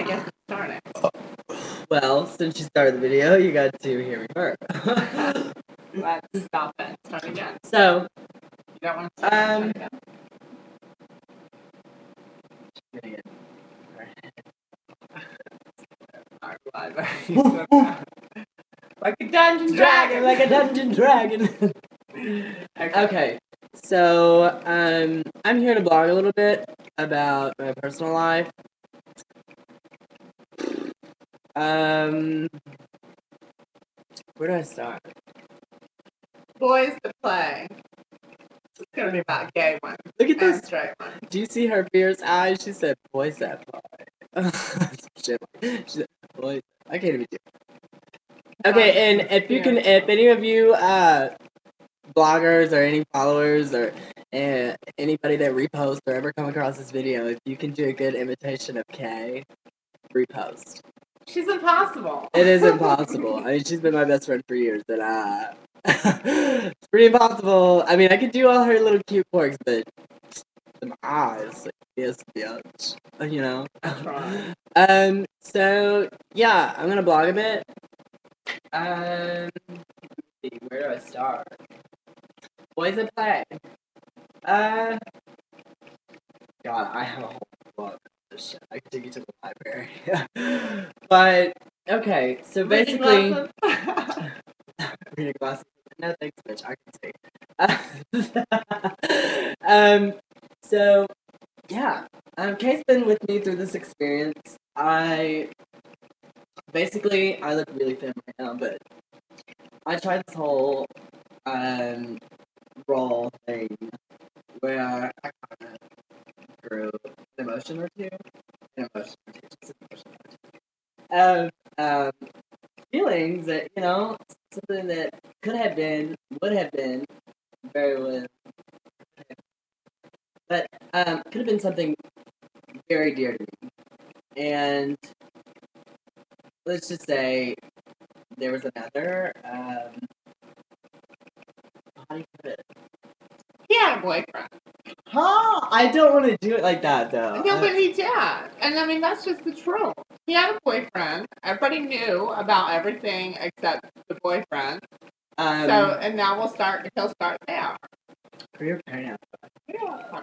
I guess it's starting. Well, since you started the video, you got to hear me first. Let's stop it. Start again. So, You don't want to start again? Like a dungeon dragon! Like a dungeon dragon! Okay, so, I'm here to blog a little bit about my personal life. Where do I start? Boys that play. It's gonna be about gay ones. Look at And this. straight ones. Do you see her fierce eyes? She said, boys that play. Shit. She said, boys. I can't even do it. Okay, and if any of you, bloggers or any followers or anybody that reposts or ever come across this video, if you can do a good imitation of Kay, repost. She's impossible. It is impossible. I mean, she's been my best friend for years, and it's pretty impossible. I mean, I could do all her little cute quirks, but my eyes, like, yes, bitch, you know. That's right. So yeah, I'm gonna blog a bit. Let's see, where do I start? Boys at play. God, I have a whole book of this shit. I could take you to the library. But, okay, so basically... Reading glasses? No thanks, bitch, I can see. So, yeah. Kay's been with me through this experience. I look really thin right now, but I tried this whole, role thing where I kind of grew an emotion or two. Of feelings that, you know, something that could have been, would have been, very well, but could have been something very dear to me. And let's just say there was another, how do you put it? He had a boyfriend. Huh? I don't want to do it like that, though. No, but he did. And I mean, that's just the truth. He had a boyfriend. Everybody knew about everything except the boyfriend. And now he'll start there. For your parents. Yeah.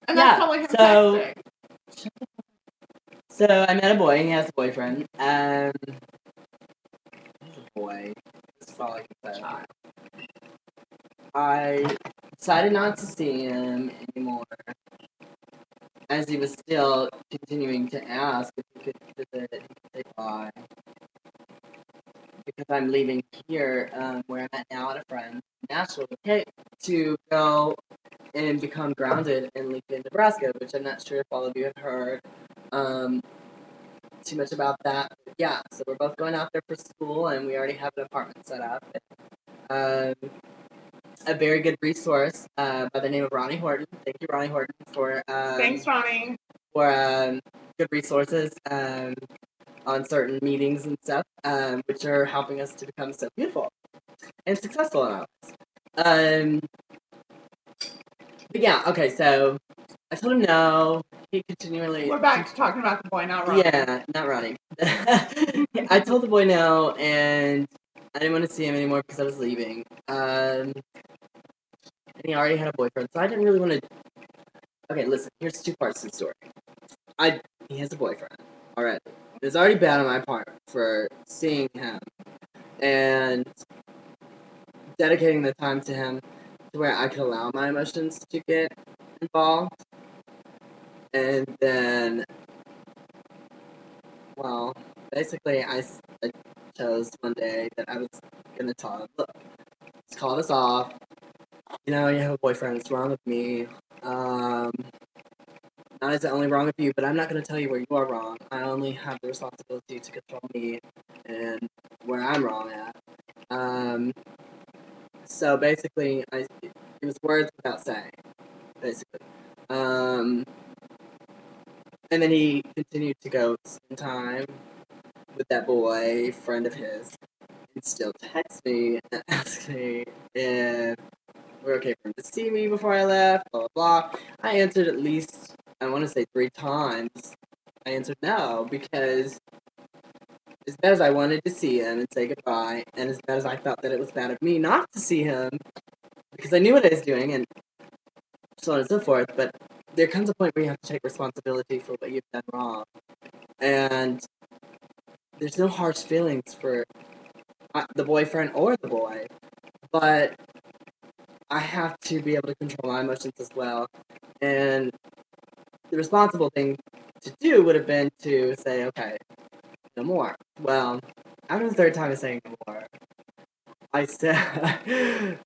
And yeah, that's totally him texting. So I met a boy, and he has a boyfriend. He's a boy. That's all I can say. I decided not to see him anymore, as he was still continuing to ask if he could visit, he could say bye. Because I'm leaving here, where I'm at now at a friend in Nashville, to go and become grounded in Lincoln, Nebraska, which I'm not sure if all of you have heard too much about that. But yeah, so we're both going out there for school, and we already have an apartment set up. A very good resource by the name of Ronnie Horton. Thank you, Ronnie Horton, for thanks, Ronnie, for good resources on certain meetings and stuff, which are helping us to become so beautiful and successful in our lives. But yeah, okay, so I told him no. He continually... We're back to talking about the boy, not Ronnie. Yeah, not Ronnie. I told the boy no, and I didn't want to see him anymore because I was leaving. And he already had a boyfriend, so I didn't really want to... Okay, listen, here's two parts to the story. He has a boyfriend already. It was already bad on my part for seeing him and dedicating the time to him to where I could allow my emotions to get involved. And then, well, basically I chose one day that I was going to tell him, look, let's call this off. You know, you have a boyfriend, it's wrong with me. Not is it only wrong with you, but I'm not going to tell you where you are wrong. I only have the responsibility to control me and where I'm wrong at. So basically, it was words without saying, basically. And then he continued to go spend time with that boy, friend of his, and still text me and ask me if we're okay for him to see me before I left, blah, blah, blah. I answered at least I want to say 3 times, I answered no, because as bad as I wanted to see him and say goodbye, and as bad as I felt that it was bad of me not to see him, because I knew what I was doing, and so on and so forth, but there comes a point where you have to take responsibility for what you've done wrong. And there's no harsh feelings for the boyfriend or the boy, but I have to be able to control my emotions as well. And the responsible thing to do would have been to say, okay, no more. Well, after the 3rd time of saying no more, I said,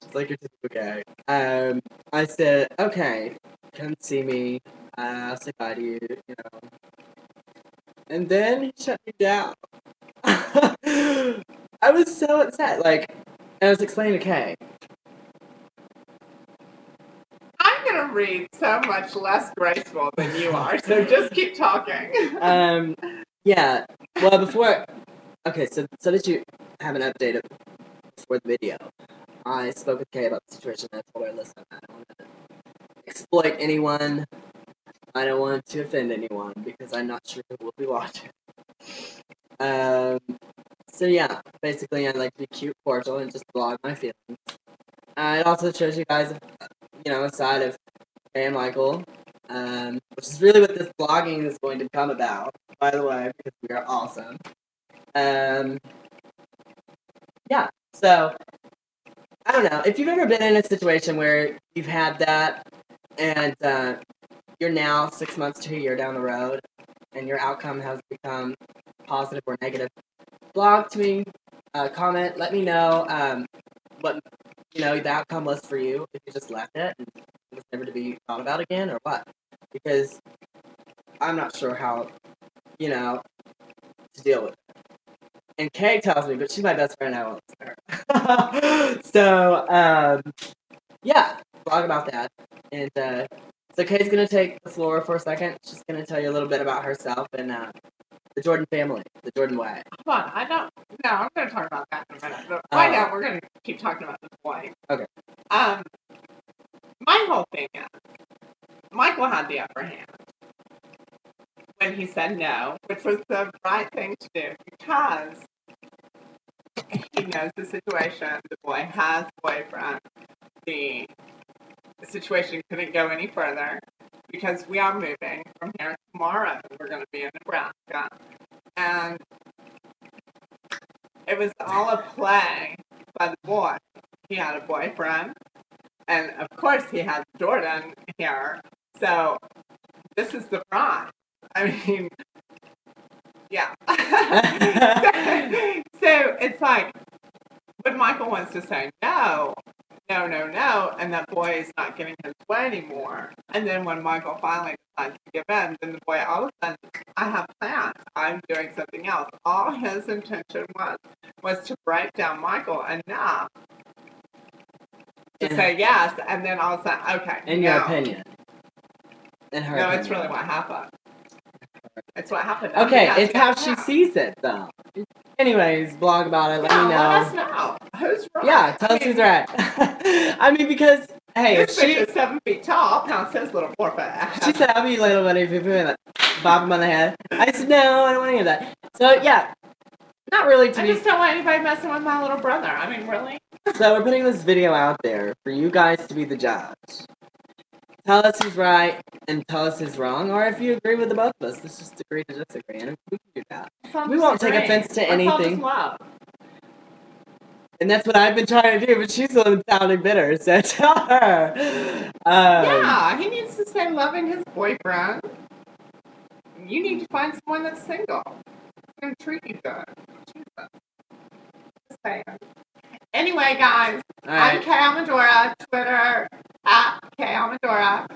just like your typical guy, I said, okay, come see me, I'll say bye to you, you know. And then he shut me down. I was so upset, like, I was explaining to Kay. I'm gonna read so much less graceful than you are, so just keep talking. Yeah, well, before, okay, so that you have an update before the video, I spoke with Kay about the situation, and I told her, listen, I don't want to exploit anyone, I don't want to offend anyone, because I'm not sure who will be watching. So yeah, basically I like to be cute, cordial, and just blog my feelings. It also shows you guys, you know, a side of Kay and Michael, which is really what this blogging is going to come about, by the way, because we are awesome. Yeah, so, I don't know, if you've ever been in a situation where you've had that, and you're now 6 months to a year down the road, and your outcome has become positive or negative, blog to me, comment, let me know what, you know, the outcome was for you, if you just left it, and it was never to be thought about again, or what, because I'm not sure how, you know, to deal with it. And Kay tells me, but she's my best friend, I won't listen to her. So, yeah, blog about that. And so Kay's going to take the floor for a second. She's going to tell you a little bit about herself and the Jordan family, the Jordan way. Hold on, I'm going to talk about that in a minute. But right now, we're going to keep talking about this boy. Okay. My whole thing is, Michael had the upper hand when he said no, which was the right thing to do, because he knows the situation. The boy has a boyfriend. The situation couldn't go any further because we are moving from here tomorrow. We're going to be in Nebraska. And it was all a play by the boy. He had a boyfriend. And of course he has Jordan here. So this is the prize. I mean, yeah. So it's like, when Michael wants to say no, and that boy is not getting his way anymore. And then when Michael finally decides to give in, then the boy all of a sudden, I have plans. I'm doing something else. All his intention was to break down Michael enough to say yes, and then all of a sudden, okay. In your opinion. In her opinion. It's really what happened. It's what happened. Okay, it's how she sees it, though. Anyways, blog about it. Let me know. Let us know. Who's right? Yeah, tell us who's right. I mean, because, hey, this fish is 7 feet tall. Now it says little 4 foot. She said, I'll be little buddy if you put me like, bop him on the head. I said, no, I don't want to hear that. So, yeah. Not really to I just don't want anybody messing with my little brother. I mean, really? So, we're putting this video out there for you guys to be the judge. Tell us who's right and tell us who's wrong, or if you agree with the both of us, let's just agree to disagree, and we can do that. We won't take offense to anything. Love. And that's what I've been trying to do, but she's the one sounding bitter, so tell her. Yeah, he needs to stay loving his boyfriend. You need to find someone that's single. It's going to treat you good. Jesus. Just saying. Anyway, guys, I'm Kay Almadora, Twitter, at Kay Almadora.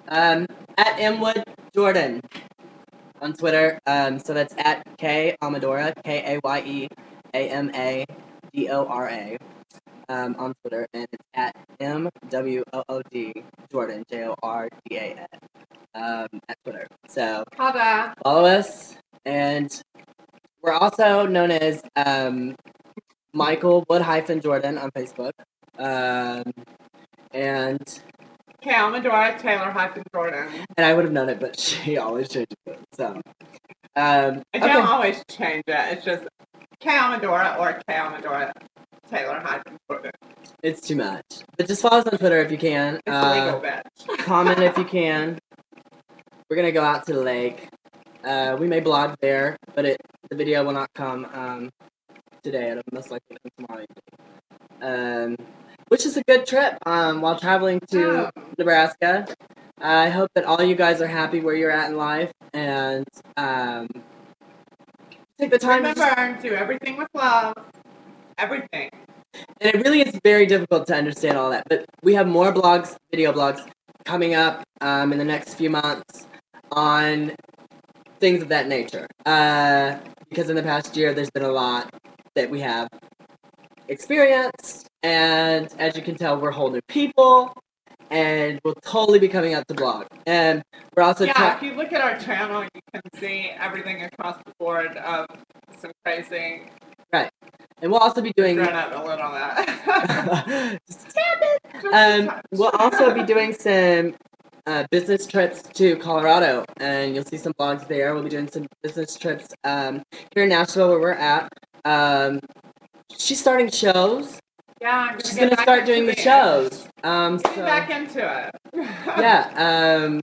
At Mwood Jordan on Twitter. So that's at Kay Almadora, KAYEAMADORA, on Twitter, and it's at MWOOD Jordan, JORDAN, at Twitter. So follow us, and we're also known as Michael Wood-Jordan on Facebook, and Cal Medora, Taylor-Jordan. And I would have known it, but she always changes it. So, I don't okay. always change it. It's just Cal Medora or Cal Medora, Taylor-Jordan. It's too much. But just follow us on Twitter if you can. It's legal, bitch. Comment if you can. We're gonna go out to the lake. We may blog there, but the video will not come today. It'll most likely come tomorrow evening. Which is a good trip while traveling to Nebraska. I hope that all you guys are happy where you're at in life and take the time. Remember, do everything with love. Everything. And it really is very difficult to understand all that. But we have more blogs, video blogs, coming up in the next few months on things of that nature. Because in the past year, there's been a lot that we have experienced. And as you can tell, we're whole new people. And we'll totally be coming out to blog. And we're also if you look at our channel, you can see everything across the board of some crazy. Right. And we'll also be doing. Run up a little that. Just tap it. We'll also be doing some business trips to Colorado, and you'll see some blogs there. We'll be doing some business trips here in Nashville, where we're at. She's starting shows. Yeah, she's gonna start doing the shows. Get back into it. Yeah.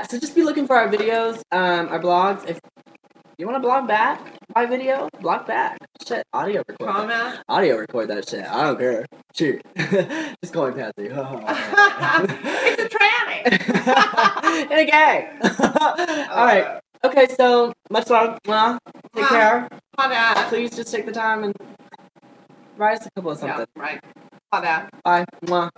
So just be looking for our videos, our blogs. If you want to blog back by video, blog back. Shit, audio record. Comment. Audio record that shit. I don't care. Shoot. Just call me Patsy. It's a tranny. And a gay. All right. Okay, so much love. Well, take care. Please just take the time and write us a couple of something. Yeah, right. Bye. Bye. Mwah.